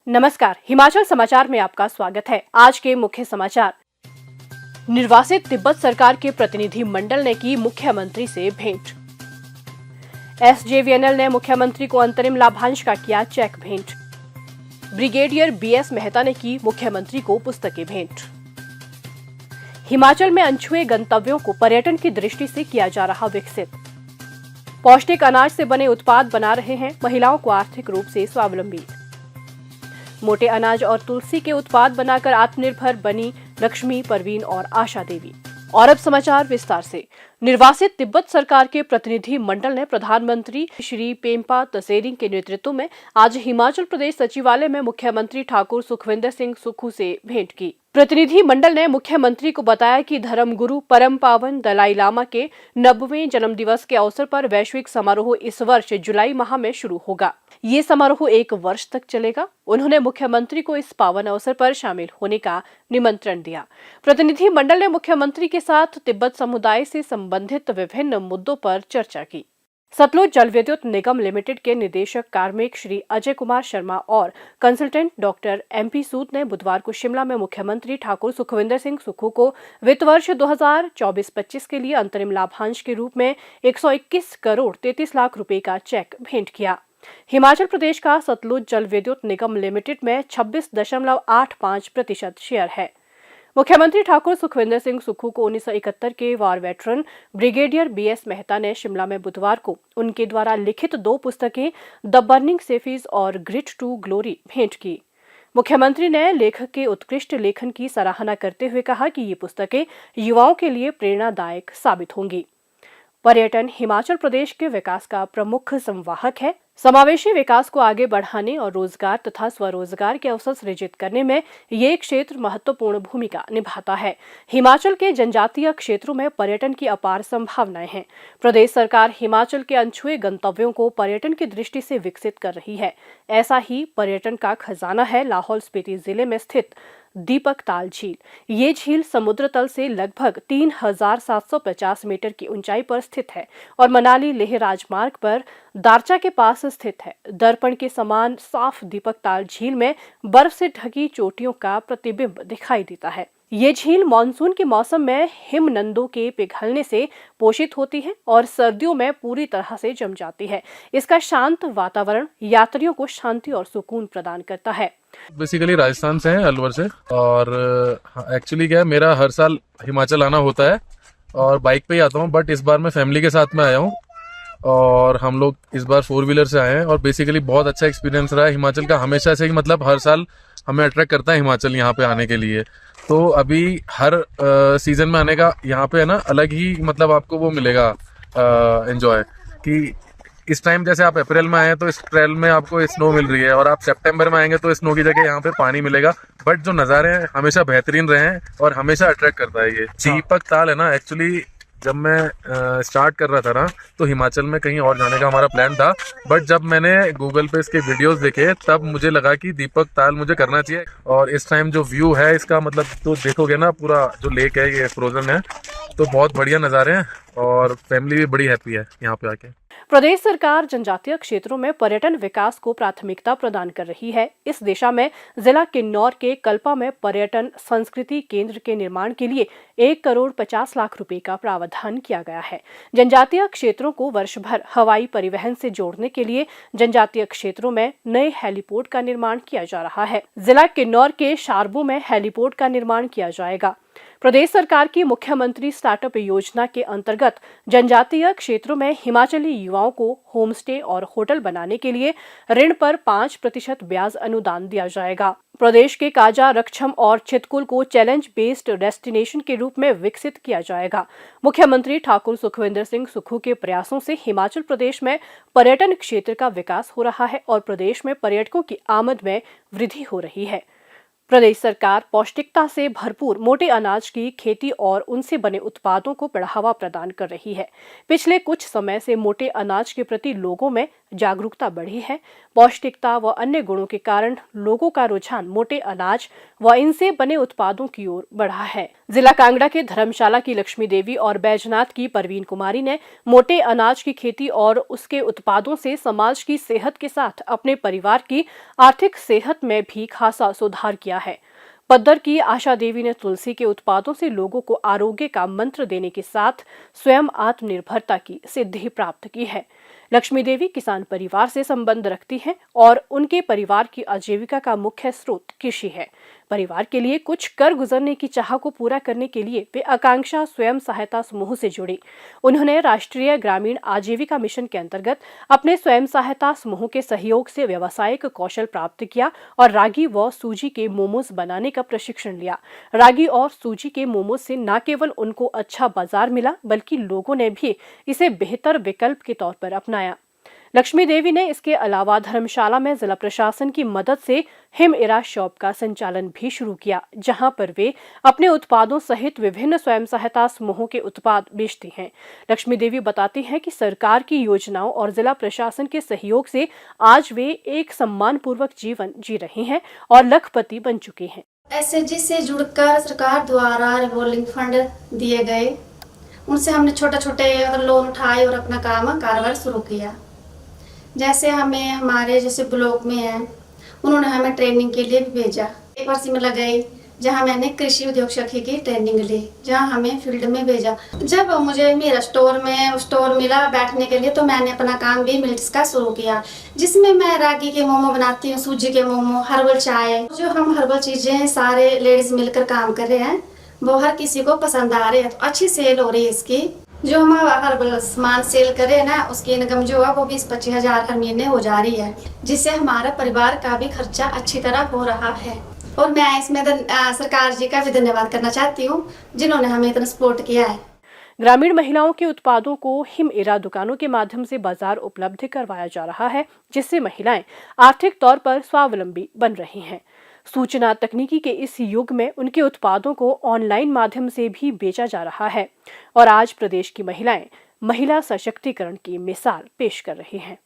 नमस्कार, हिमाचल समाचार में आपका स्वागत है। आज के मुख्य समाचार। निर्वासित तिब्बत सरकार के प्रतिनिधि मंडल ने की मुख्यमंत्री से भेंट। एसजेवीएनएल ने मुख्यमंत्री को अंतरिम लाभांश का किया चेक भेंट। ब्रिगेडियर बीएस मेहता ने की मुख्यमंत्री को पुस्तकें भेंट। हिमाचल में अनछुए गंतव्यों को पर्यटन की दृष्टि से किया जा रहा विकसित। पौष्टिक अनाज से बने उत्पाद बना रहे हैं महिलाओं को आर्थिक रूप से स्वावलंबी। मोटे अनाज और तुलसी के उत्पाद बनाकर आत्मनिर्भर बनी लक्ष्मी, परवीन और आशा देवी। और अब समाचार विस्तार से। निर्वासित तिब्बत सरकार के प्रतिनिधि मंडल ने प्रधानमंत्री श्री पेम्पा तसेरिंग के नेतृत्व में आज हिमाचल प्रदेश सचिवालय में मुख्यमंत्री ठाकुर सुखविंदर सिंह सुक्खू से भेंट की। प्रतिनिधि मंडल ने मुख्यमंत्री को बताया कि धर्मगुरु परम पावन दलाई लामा के 90वें जन्म दिवस के अवसर पर वैश्विक समारोह इस वर्ष जुलाई माह में शुरू होगा। ये समारोह 1 वर्ष तक चलेगा। उन्होंने मुख्यमंत्री को इस पावन अवसर पर शामिल होने का निमंत्रण दिया। प्रतिनिधि मंडल ने मुख्यमंत्री के साथ तिब्बत समुदाय से संबंधित विभिन्न मुद्दों पर चर्चा की। सतलुज जल विद्युत निगम लिमिटेड के निदेशक कार्मिक श्री अजय कुमार शर्मा और कंसल्टेंट डॉक्टर एमपी सूद ने बुधवार को शिमला में मुख्यमंत्री ठाकुर सुखविंदर सिंह सुक्खू को वित्त वर्ष 2024-25 के लिए अंतरिम लाभांश के रूप में 121 करोड़ 33 लाख रुपए का चेक भेंट किया। हिमाचल प्रदेश का सतलुज जल विद्युत निगम लिमिटेड में 26.85% शेयर है। मुख्यमंत्री ठाकुर सुखविंदर सिंह सुक्खू को 1971 के वार वेटरन ब्रिगेडियर बीएस मेहता ने शिमला में बुधवार को उनके द्वारा लिखित 2 पुस्तकें द बर्निंग सेफीज और ग्रिट टू ग्लोरी भेंट की। मुख्यमंत्री ने लेखक के उत्कृष्ट लेखन की सराहना करते हुए कहा कि ये पुस्तकें युवाओं के लिए प्रेरणादायक साबित होंगी। पर्यटन हिमाचल प्रदेश के विकास का प्रमुख संवाहक है। समावेशी विकास को आगे बढ़ाने और रोजगार तथा स्वरोजगार के अवसर सृजित करने में ये क्षेत्र महत्वपूर्ण भूमिका निभाता है। हिमाचल के जनजातीय क्षेत्रों में पर्यटन की अपार संभावनाएं हैं। प्रदेश सरकार हिमाचल के अनछुए गंतव्यों को पर्यटन की दृष्टि से विकसित कर रही है। ऐसा ही पर्यटन का खजाना है लाहौल स्पीति जिले में स्थित दीपक ताल झील। ये झील समुद्र तल से लगभग 3750 मीटर की ऊंचाई पर स्थित है और मनाली लेह राजमार्ग पर दारचा के पास स्थित है। दर्पण के समान साफ दीपक ताल झील में बर्फ से ढकी चोटियों का प्रतिबिंब दिखाई देता है। ये झील मानसून के मौसम में हिमनंदों के पिघलने से पोषित होती है और सर्दियों में पूरी तरह से जम जाती है। इसका शांत वातावरण यात्रियों को शांति और सुकून प्रदान करता है। बेसिकली राजस्थान से हैं, अलवर से। और एक्चुअली क्या है, मेरा हर साल हिमाचल आना होता है और बाइक पे ही आता हूँ, बट इस बार मैं फैमिली के साथ में आया हूँ और हम लोग इस बार 4 व्हीलर से आए हैं और बेसिकली बहुत अच्छा एक्सपीरियंस रहा है हिमाचल का। हमेशा से ही मतलब हर साल हमें अट्रैक्ट करता है हिमाचल यहाँ पे आने के लिए। तो अभी हर सीजन में आने का यहाँ पे है ना अलग ही मतलब आपको वो मिलेगा एंजॉय कि इस टाइम जैसे आप अप्रैल में आए तो इस अप्रैल में आपको स्नो मिल रही है और आप सितंबर में आएंगे तो स्नो की जगह यहाँ पे पानी मिलेगा। बट जो नज़ारे हैं हमेशा बेहतरीन रहे हैं और हमेशा अट्रैक्ट करता है ये दीपक ताल है ना। एक्चुअली जब मैं स्टार्ट कर रहा था ना तो हिमाचल में कहीं और जाने का हमारा प्लान था, बट जब मैंने गूगल पे इसके वीडियोस देखे तब मुझे लगा कि दीपक ताल मुझे करना चाहिए। और इस टाइम जो व्यू है इसका मतलब तो देखोगे ना, पूरा जो लेक है ये फ्रोजन है, तो बहुत बढ़िया नज़ारे हैं और फैमिली भी बड़ी हैप्पी है यहाँ पे आके। प्रदेश सरकार जनजातीय क्षेत्रों में पर्यटन विकास को प्राथमिकता प्रदान कर रही है। इस दिशा में जिला किन्नौर के कल्पा में पर्यटन संस्कृति केंद्र के निर्माण के लिए 1 करोड़ 50 लाख रुपए का प्रावधान किया गया है। जनजातीय क्षेत्रों को वर्ष भर हवाई परिवहन से जोड़ने के लिए जनजातीय क्षेत्रों में नए हेलीपोर्ट का निर्माण किया जा रहा है। जिला किन्नौर के शारबो में हेलीपोर्ट का निर्माण किया जाएगा। प्रदेश सरकार की मुख्यमंत्री स्टार्टअप योजना के अंतर्गत जनजातीय क्षेत्रों में हिमाचली युवाओं को होम स्टे और होटल बनाने के लिए ऋण पर 5% ब्याज अनुदान दिया जाएगा। प्रदेश के काजा, रक्षम और छितकुल को चैलेंज बेस्ड डेस्टिनेशन के रूप में विकसित किया जाएगा। मुख्यमंत्री ठाकुर सुखविंदर सिंह सुक्खू के प्रयासों से हिमाचल प्रदेश में पर्यटन क्षेत्र का विकास हो रहा है और प्रदेश में पर्यटकों की आमद में वृद्धि हो रही है। प्रदेश सरकार पौष्टिकता से भरपूर मोटे अनाज की खेती और उनसे बने उत्पादों को बढ़ावा प्रदान कर रही है। पिछले कुछ समय से मोटे अनाज के प्रति लोगों में जागरूकता बढ़ी है। पौष्टिकता व अन्य गुणों के कारण लोगों का रुझान मोटे अनाज व इनसे बने उत्पादों की ओर बढ़ा है। जिला कांगड़ा के धर्मशाला की लक्ष्मी देवी और बैजनाथ की परवीन कुमारी ने मोटे अनाज की खेती और उसके उत्पादों से समाज की सेहत के साथ अपने परिवार की आर्थिक सेहत में भी खासा सुधार किया है। पद्दर की आशा देवी ने तुलसी के उत्पादों से लोगों को आरोग्य का मंत्र देने के साथ स्वयं आत्मनिर्भरता की सिद्धि प्राप्त की है। लक्ष्मी देवी किसान परिवार से संबंध रखती हैं और उनके परिवार की आजीविका का मुख्य स्रोत कृषि है। परिवार के लिए कुछ कर गुजरने की चाह को पूरा करने के लिए वे आकांक्षा स्वयं सहायता समूह से जुड़ी। उन्होंने राष्ट्रीय ग्रामीण आजीविका मिशन के अंतर्गत अपने स्वयं सहायता समूह के सहयोग से व्यावसायिक कौशल प्राप्त किया और रागी व सूजी के मोमोज बनाने का प्रशिक्षण लिया। रागी और सूजी के मोमोज से न केवल उनको अच्छा बाजार मिला, बल्कि लोगों ने भी इसे बेहतर विकल्प के तौर पर अपनाया। लक्ष्मी देवी ने इसके अलावा धर्मशाला में जिला प्रशासन की मदद से हिम इरा शॉप का संचालन भी शुरू किया, जहां पर वे अपने उत्पादों सहित विभिन्न स्वयं सहायता समूहों के उत्पाद बेचती हैं। लक्ष्मी देवी बताती हैं कि सरकार की योजनाओं और जिला प्रशासन के सहयोग से आज वे एक सम्मानपूर्वक जीवन जी रही हैं और लखपति बन चुके हैं। एसएचजी से जुड़कर सरकार द्वारा रिवॉल्विंग फंड दिए गए, उनसे हमने छोटे छोटे लोन उठाए और अपना कारोबार शुरू किया। जैसे हमें हमारे जैसे ब्लॉक में है, उन्होंने हमें ट्रेनिंग के लिए भी भेजा। एक वर्ष में लगाई जहाँ मैंने कृषि उद्योग सखी की ट्रेनिंग ली, जहाँ हमें फील्ड में भेजा। जब मुझे मेरा स्टोर मिला बैठने के लिए, तो मैंने अपना काम भी मिल्ट्स का शुरू किया, जिसमें मैं रागी के मोमो बनाती हूँ, सूजी के मोमो, हर्बल चाय। जो हम हर्बल चीज़ें सारे लेडीज मिलकर काम कर रहे हैं, वो हर किसी को पसंद आ रहे हैं, तो अच्छी सेल हो रही है इसकी। जो हम हर्बल सामान सेल करें ना, उसकी इनकम जो है वो 20-25 हज़ार हर महीने हो जा रही है, जिससे हमारा परिवार का भी खर्चा अच्छी तरह हो रहा है। और मैं इसमें सरकार जी का भी धन्यवाद करना चाहती हूँ, जिन्होंने हमें इतना सपोर्ट किया है। ग्रामीण महिलाओं के उत्पादों को हिम इरा दुकानों के माध्यम से बाजार उपलब्ध करवाया जा रहा है, जिससे महिलाएं आर्थिक तौर पर स्वावलंबी बन रही हैं। सूचना तकनीकी के इस युग में उनके उत्पादों को ऑनलाइन माध्यम से भी बेचा जा रहा है और आज प्रदेश की महिलाएं महिला सशक्तिकरण की मिसाल पेश कर रही हैं।